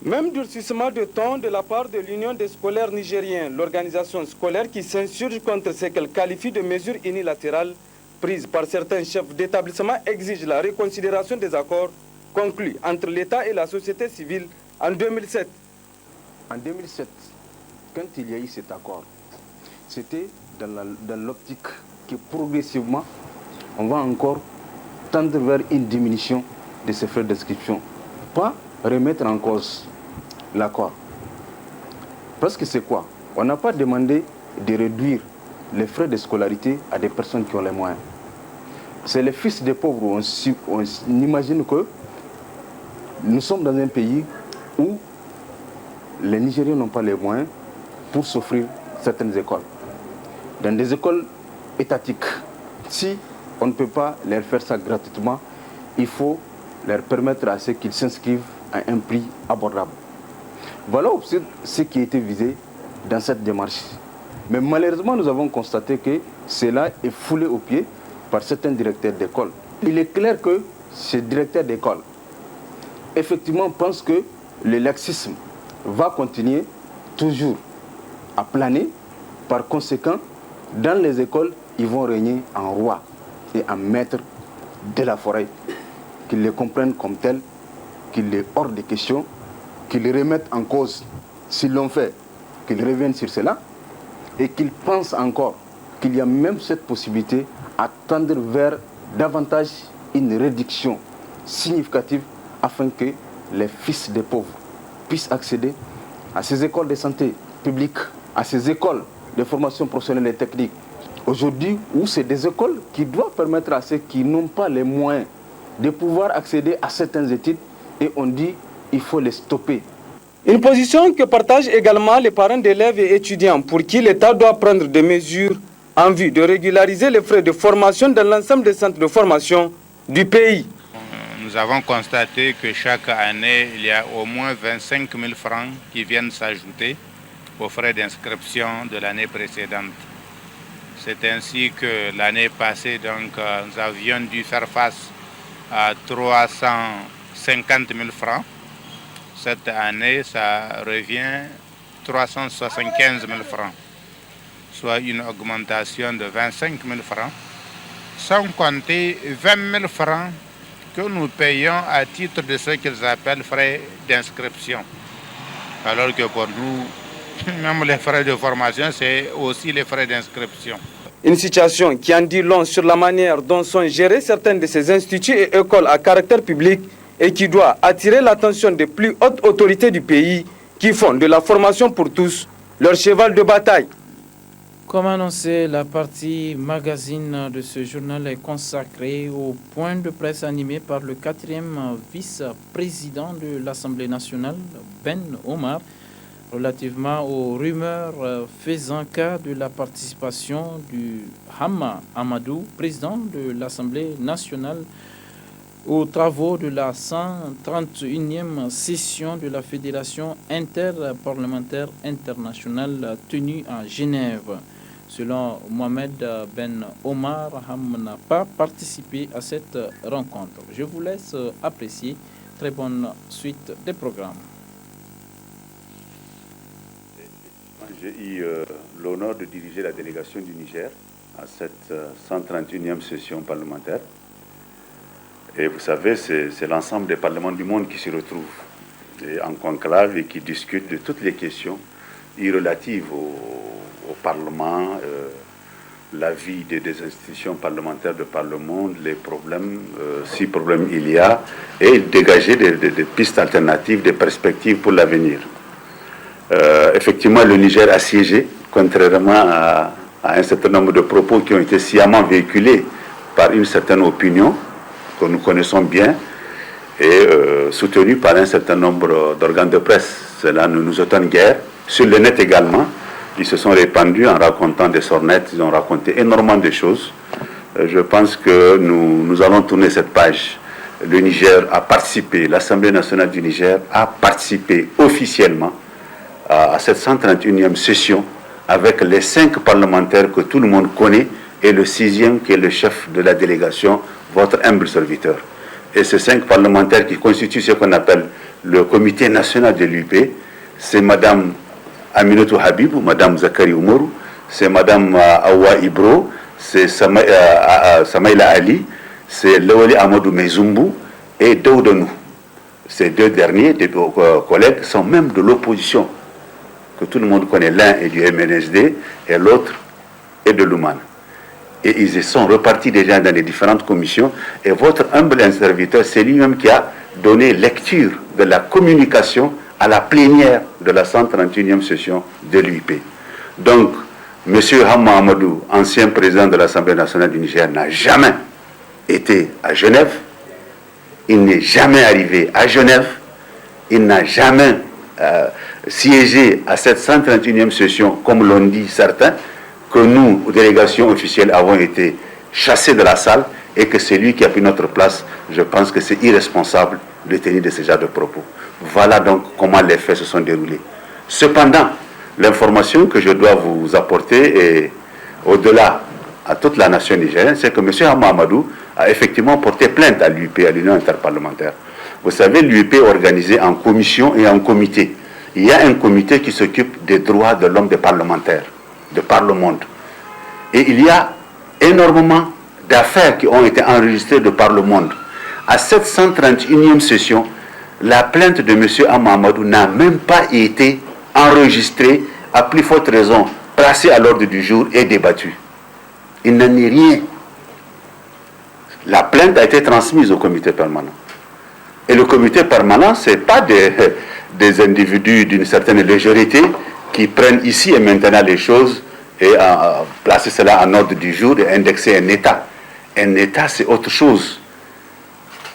Même durcissement de ton de la part de l'Union des scolaires nigériens, l'organisation scolaire qui s'insurge contre ce qu'elle qualifie de mesures unilatérales prises par certains chefs d'établissement exige la reconsidération des accords conclus entre l'État et la société civile en 2007. En 2007, quand il y a eu cet accord, c'était dans l'optique que progressivement, on va encore tendre vers une diminution de ces frais d'inscription. Pas remettre en cause l'accord. Parce que c'est quoi? On n'a pas demandé de réduire les frais de scolarité à des personnes qui ont les moyens. C'est les fils des pauvres. On imagine que nous sommes dans un pays où les Nigériens n'ont pas les moyens pour s'offrir certaines écoles. Dans des écoles étatiques, si on ne peut pas leur faire ça gratuitement, il faut leur permettre à ceux qu'ils s'inscrivent à un prix abordable. Voilà aussi ce qui a été visé dans cette démarche. Mais malheureusement, nous avons constaté que cela est foulé aux pieds par certains directeurs d'école. Il est clair que ces directeurs d'école, effectivement, pensent que le laxisme va continuer toujours à planer. Par conséquent, dans les écoles, ils vont régner en roi et en maître de la forêt. Qu'ils les comprennent comme tels, qu'ils les hors de question, qu'ils les remettent en cause. S'ils l'ont fait, qu'ils reviennent sur cela et qu'ils pensent encore qu'il y a même cette possibilité à tendre vers davantage une réduction significative afin que les fils des pauvres puissent accéder à ces écoles de santé publiques, à ces écoles de formation professionnelle et technique. Aujourd'hui, où c'est des écoles qui doivent permettre à ceux qui n'ont pas les moyens de pouvoir accéder à certaines études, et on dit qu'il faut les stopper. Une position que partagent également les parents d'élèves et étudiants pour qui l'État doit prendre des mesures en vue de régulariser les frais de formation dans l'ensemble des centres de formation du pays. Nous avons constaté que chaque année, il y a au moins 25 000 francs qui viennent s'ajouter aux frais d'inscription de l'année précédente. C'est ainsi que l'année passée, nous avions dû faire face à 350 000 francs. Cette année, ça revient à 375 000 francs, soit une augmentation de 25 000 francs, sans compter 20 000 francs que nous payons à titre de ce qu'ils appellent frais d'inscription. Alors que pour nous, même les frais de formation, c'est aussi les frais d'inscription. Une situation qui en dit long sur la manière dont sont gérés certains de ces instituts et écoles à caractère public et qui doit attirer l'attention des plus hautes autorités du pays qui font de la formation pour tous leur cheval de bataille. Comme annoncé, la partie magazine de ce journal est consacrée au point de presse animé par le 4e vice-président de l'Assemblée nationale, Ben Omar, relativement aux rumeurs faisant cas de la participation du Hamma Amadou, président de l'Assemblée nationale, aux travaux de la 131e session de la Fédération interparlementaire internationale tenue à Genève. Selon Mohamed Ben Omar, Ham n'a pas participé à cette rencontre. Je vous laisse apprécier. Très bonne suite des programmes. J'ai eu l'honneur de diriger la délégation du Niger à cette 131e session parlementaire. Et vous savez, c'est l'ensemble des parlements du monde qui se retrouvent en conclave et qui discutent de toutes les questions relatives au Parlement, la vie des institutions parlementaires de par le monde, les problèmes, si problème il y a, et dégager des pistes alternatives, des perspectives pour l'avenir. Effectivement, le Niger a siégé, contrairement à un certain nombre de propos qui ont été sciemment véhiculés par une certaine opinion que nous connaissons bien et soutenus par un certain nombre d'organes de presse. Cela ne nous étonne guère. Sur le net également, ils se sont répandus en racontant des sornettes, ils ont raconté énormément de choses. Je pense que nous allons tourner cette page. Le Niger a participé, l'Assemblée nationale du Niger a participé officiellement à cette 131e session avec les 5 parlementaires que tout le monde connaît et le 6e qui est le chef de la délégation, votre humble serviteur. Et ces 5 parlementaires qui constituent ce qu'on appelle le comité national de l'UP, c'est Madame Aminatou Habibou, Madame Zakari Oumarou, c'est Madame Awa Ibro, c'est Samaïla Ali, c'est Lawali Amadou Mezumbu et Doudanou. Ces 2 derniers, des collègues, sont même de l'opposition, que tout le monde connaît. L'un est du MNSD et l'autre est de l'Ouman. Et ils sont repartis déjà dans les différentes commissions. Et votre humble serviteur, c'est lui-même qui a donné lecture de la communication à la plénière de la 131e session de l'UIP. Donc, M. Hamma Amadou, ancien président de l'Assemblée nationale du Niger, n'a jamais été à Genève. Il n'est jamais arrivé à Genève. Il n'a jamais siégé à cette 131e session, comme l'ont dit certains, que nous, délégations officielles, avons été chassés de la salle et que c'est lui qui a pris notre place. Je pense que c'est irresponsable de tenir de ce genre de propos. Voilà donc comment les faits se sont déroulés. Cependant, l'information que je dois vous apporter est au-delà à toute la nation nigérienne, c'est que M. Hamma Amadou a effectivement porté plainte à l'UIP, à l'Union interparlementaire. Vous savez, l'UIP est organisé en commission et en comité. Il y a un comité qui s'occupe des droits de l'homme des parlementaires, de par le monde. Et il y a énormément d'affaires qui ont été enregistrées de par le monde. À cette 131e session, la plainte de M. Hamma Amadou n'a même pas été enregistrée, à plus forte raison, placée à l'ordre du jour et débattue. Il n'en est rien. La plainte a été transmise au comité permanent. Et le comité permanent, ce n'est pas des individus d'une certaine légèreté qui prennent ici et maintenant les choses et placer cela en ordre du jour et indexer un État. Un État, c'est autre chose.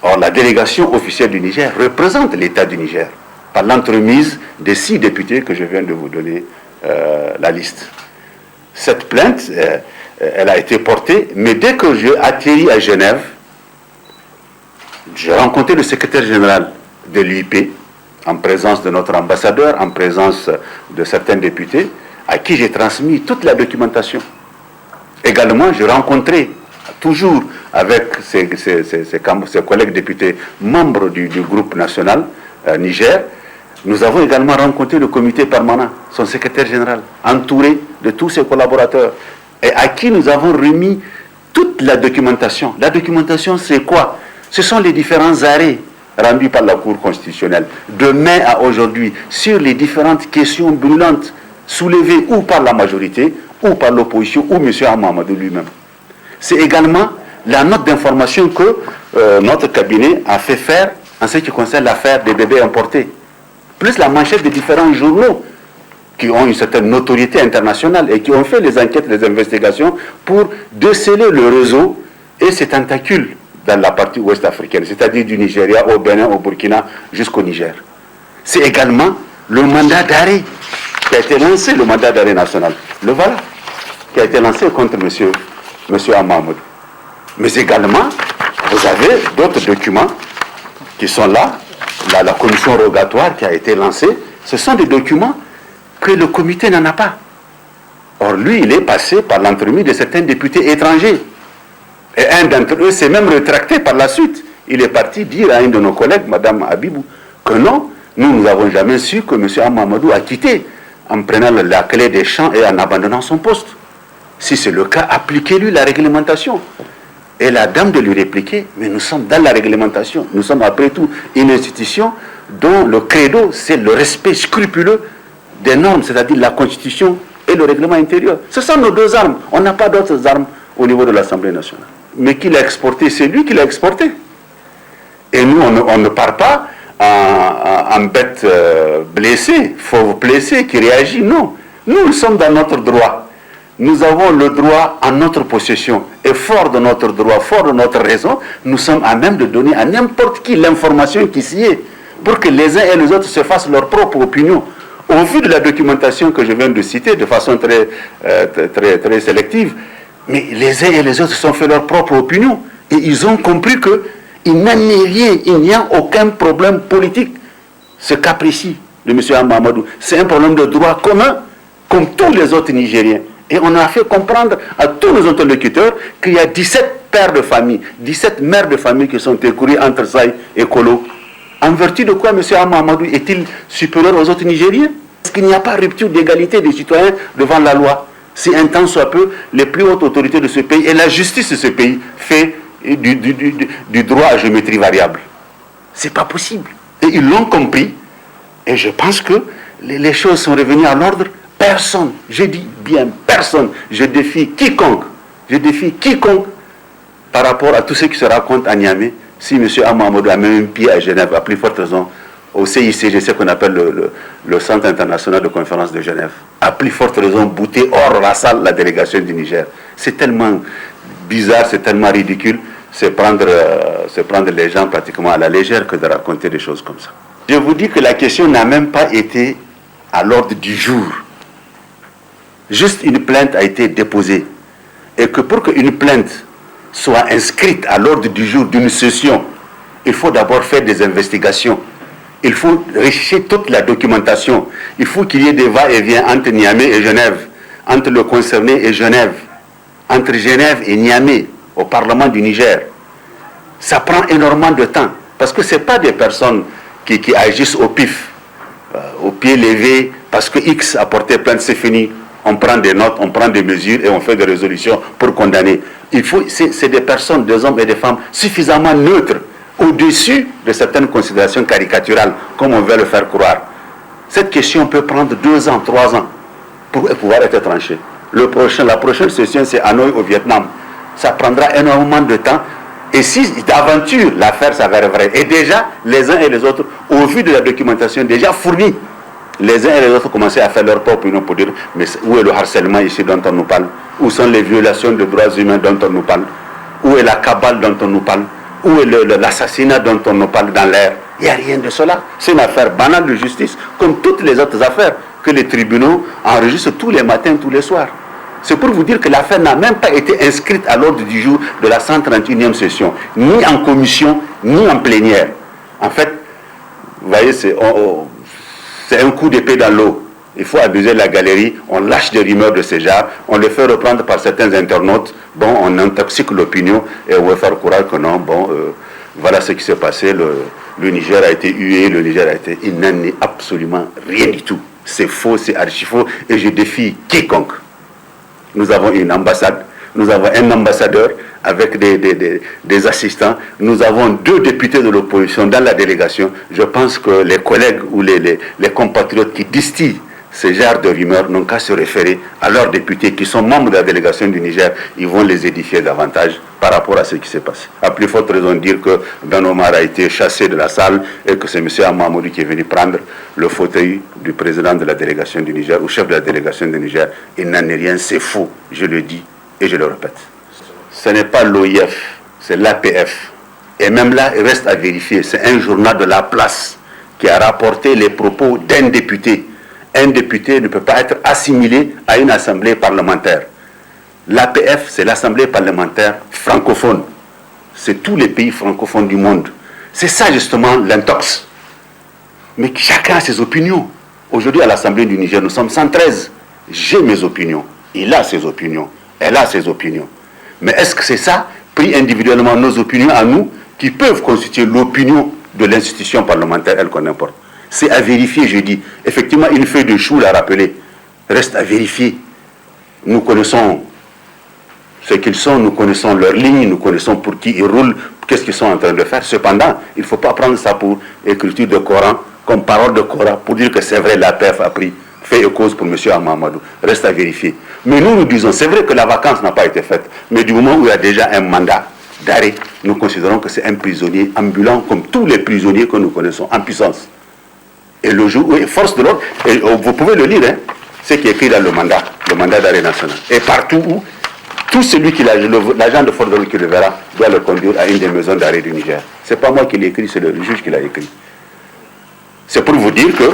Or, la délégation officielle du Niger représente l'État du Niger par l'entremise des 6 députés que je viens de vous donner la liste. Cette plainte, elle a été portée, mais dès que j'ai atterri à Genève, j'ai rencontré le secrétaire général de l'UIP, en présence de notre ambassadeur, en présence de certains députés, à qui j'ai transmis toute la documentation. Également, j'ai rencontré, toujours avec ses collègues députés, membres du groupe national Niger, nous avons également rencontré le comité permanent, son secrétaire général, entouré de tous ses collaborateurs, et à qui nous avons remis toute la documentation. La documentation, c'est quoi? Ce sont les différents arrêts rendus par la Cour constitutionnelle, de mai à aujourd'hui, sur les différentes questions brûlantes, soulevées ou par la majorité, ou par l'opposition, ou M. Hamma Amadou lui-même. C'est également la note d'information que notre cabinet a fait faire en ce qui concerne l'affaire des bébés importés, plus la manchette des différents journaux qui ont une certaine notoriété internationale et qui ont fait les enquêtes, les investigations pour déceler le réseau et ses tentacules dans la partie ouest africaine, c'est-à-dire du Nigeria au Bénin, au Burkina, jusqu'au Niger. C'est également le mandat d'arrêt qui a été lancé, le mandat d'arrêt national. Le voilà, qui a été lancé contre M. Hamma Amadou. Mais également, vous avez d'autres documents qui sont là, la commission rogatoire qui a été lancée. Ce sont des documents que le comité n'en a pas. Or, lui, il est passé par l'entremise de certains députés étrangers. Et un d'entre eux s'est même rétracté par la suite. Il est parti dire à une de nos collègues, Mme Habibou, que non, nous n'avons jamais su que M. Hamma Amadou a quitté en prenant la clé des champs et en abandonnant son poste. Si c'est le cas, appliquez-lui la réglementation. Et la dame de lui répliquer, mais nous sommes dans la réglementation. Nous sommes après tout une institution dont le credo, c'est le respect scrupuleux des normes, c'est-à-dire la Constitution et le règlement intérieur. Ce sont nos deux armes. On n'a pas d'autres armes au niveau de l'Assemblée nationale. Mais qui l'a exporté, c'est lui qui l'a exporté. Et nous, on ne part pas en bête blessée, fauve blessée, qui réagit. Non. Nous sommes dans notre droit. Nous avons le droit en notre possession. Et fort de notre droit, fort de notre raison, nous sommes à même de donner à n'importe qui l'information qui s'y est, pour que les uns et les autres se fassent leur propre opinion. Au vu de la documentation que je viens de citer, de façon très sélective, mais les uns et les autres se sont fait leur propre opinion. Et ils ont compris qu'il n'en est rien, il n'y a aucun problème politique. Ce cas précis de M. Hamma Amadou, c'est un problème de droit commun, comme tous les autres Nigériens. Et on a fait comprendre à tous nos interlocuteurs qu'il y a 17 pères de famille, 17 mères de famille qui sont écourées entre Saï et Kolo. En vertu de quoi M. Hamma Amadou est-il supérieur aux autres Nigériens? Est-ce qu'il n'y a pas rupture d'égalité des citoyens devant la loi? Si un temps soit peu, les plus hautes autorités de ce pays et la justice de ce pays fait du droit à géométrie variable. C'est pas possible. Et ils l'ont compris. Et je pense que les choses sont revenues à l'ordre. Personne, je dis bien personne, je défie quiconque Je défie quiconque par rapport à tout ce qui se raconte à Niamey. Si M. Amamadou a même un pied à Genève, à plus forte raison, au CICG, ce qu'on appelle le Centre international de conférence de Genève, à plus forte raison, bouter hors la salle la délégation du Niger. C'est tellement bizarre, c'est tellement ridicule, c'est prendre les gens pratiquement à la légère que de raconter des choses comme ça. Je vous dis que la question n'a même pas été à l'ordre du jour. Juste une plainte a été déposée. Et que pour qu'une plainte soit inscrite à l'ordre du jour d'une session, il faut d'abord faire des investigations. Il faut rechercher toute la documentation. Il faut qu'il y ait des va-et-vient entre Niamey et Genève, entre le concerné et Genève, entre Genève et Niamey, au Parlement du Niger. Ça prend énormément de temps, parce que ce n'est pas des personnes qui agissent au pif, au pied levé, parce que X a porté plainte, c'est fini. On prend des notes, on prend des mesures et on fait des résolutions pour condamner. C'est des personnes, des hommes et des femmes suffisamment neutres, au-dessus de certaines considérations caricaturales, comme on veut le faire croire. Cette question peut prendre 2 ans, 3 ans pour pouvoir être tranchée. La prochaine session, c'est à Hanoï, au Vietnam. Ça prendra énormément de temps. Et si d'aventure l'affaire s'avère vraie, et déjà les uns et les autres, au vu de la documentation déjà fournie, les uns et les autres commençaient à faire leur propre opinion pour dire mais où est le harcèlement ici dont on nous parle, où sont les violations de droits humains dont on nous parle, où est la cabale dont on nous parle, où est l'assassinat dont on nous parle dans l'air. Il n'y a rien de cela. C'est une affaire banale de justice, comme toutes les autres affaires que les tribunaux enregistrent tous les matins, tous les soirs. C'est pour vous dire que l'affaire n'a même pas été inscrite à l'ordre du jour de la 131e session, ni en commission, ni en plénière. En fait, vous voyez, c'est un coup d'épée dans l'eau. Il faut abuser la galerie, on lâche des rumeurs de ce genre, on les fait reprendre par certains internautes, bon, on intoxique l'opinion et on va faire croire que non, bon, voilà ce qui s'est passé, le Niger a été hué, le Niger a été... Il n'en est absolument rien du tout. C'est faux, c'est archi faux, et je défie quiconque. Nous avons une ambassade, nous avons un ambassadeur avec des assistants, nous avons 2 députés de l'opposition dans la délégation. Je pense que les collègues ou les compatriotes qui distillent ce genre de rumeurs n'ont qu'à se référer à leurs députés qui sont membres de la délégation du Niger. Ils vont les édifier davantage par rapport à ce qui s'est passé. À plus forte raison de dire que Ben Omar a été chassé de la salle et que c'est M. Amamadou qui est venu prendre le fauteuil du président de la délégation du Niger ou chef de la délégation du Niger. Il n'en est rien, c'est faux, je le dis et je le répète. Ce n'est pas l'OIF, c'est l'APF. Et même là, il reste à vérifier. C'est un journal de la place qui a rapporté les propos d'un député. Un député ne peut pas être assimilé à une assemblée parlementaire. L'APF, c'est l'assemblée parlementaire francophone. C'est tous les pays francophones du monde. C'est ça justement l'intox. Mais chacun a ses opinions. Aujourd'hui à l'Assemblée du Niger, nous sommes 113. J'ai mes opinions. Il a ses opinions. Elle a ses opinions. Mais est-ce que c'est ça, pris individuellement, nos opinions à nous, qui peuvent constituer l'opinion de l'institution parlementaire, elle qu'on importe? C'est à vérifier, je dis. Effectivement, une feuille de chou l'a rappelé. Reste à vérifier. Nous connaissons ce qu'ils sont, nous connaissons leurs lignes, nous connaissons pour qui ils roulent, qu'est-ce qu'ils sont en train de faire. Cependant, il ne faut pas prendre ça pour écriture de Coran, comme parole de Coran, pour dire que c'est vrai, l'APF a pris fait et cause pour M. Amamadou. Reste à vérifier. Mais nous disons, c'est vrai que la vacance n'a pas été faite, mais du moment où il y a déjà un mandat d'arrêt, nous considérons que c'est un prisonnier ambulant, comme tous les prisonniers que nous connaissons, en puissance. Et le jour où, force de l'ordre, et vous pouvez le lire, hein, ce qui est écrit dans le mandat d'arrêt national. Et partout où, tout celui qui l'agent de force de l'ordre qui le verra, doit le conduire à une des maisons d'arrêt du Niger. Ce n'est pas moi qui l'ai écrit, c'est le juge qui l'a écrit. C'est pour vous dire que,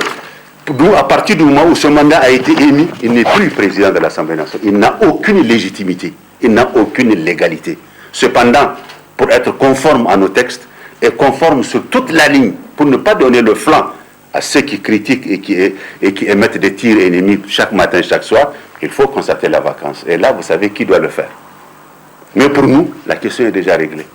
nous, à partir du moment où ce mandat a été émis, il n'est plus président de l'Assemblée nationale. Il n'a aucune légitimité, il n'a aucune légalité. Cependant, pour être conforme à nos textes, et conforme sur toute la ligne, pour ne pas donner le flanc à ceux qui critiquent et qui émettent des tirs ennemis chaque matin, chaque soir, il faut constater la vacance. Et là, vous savez qui doit le faire. Mais pour nous, la question est déjà réglée.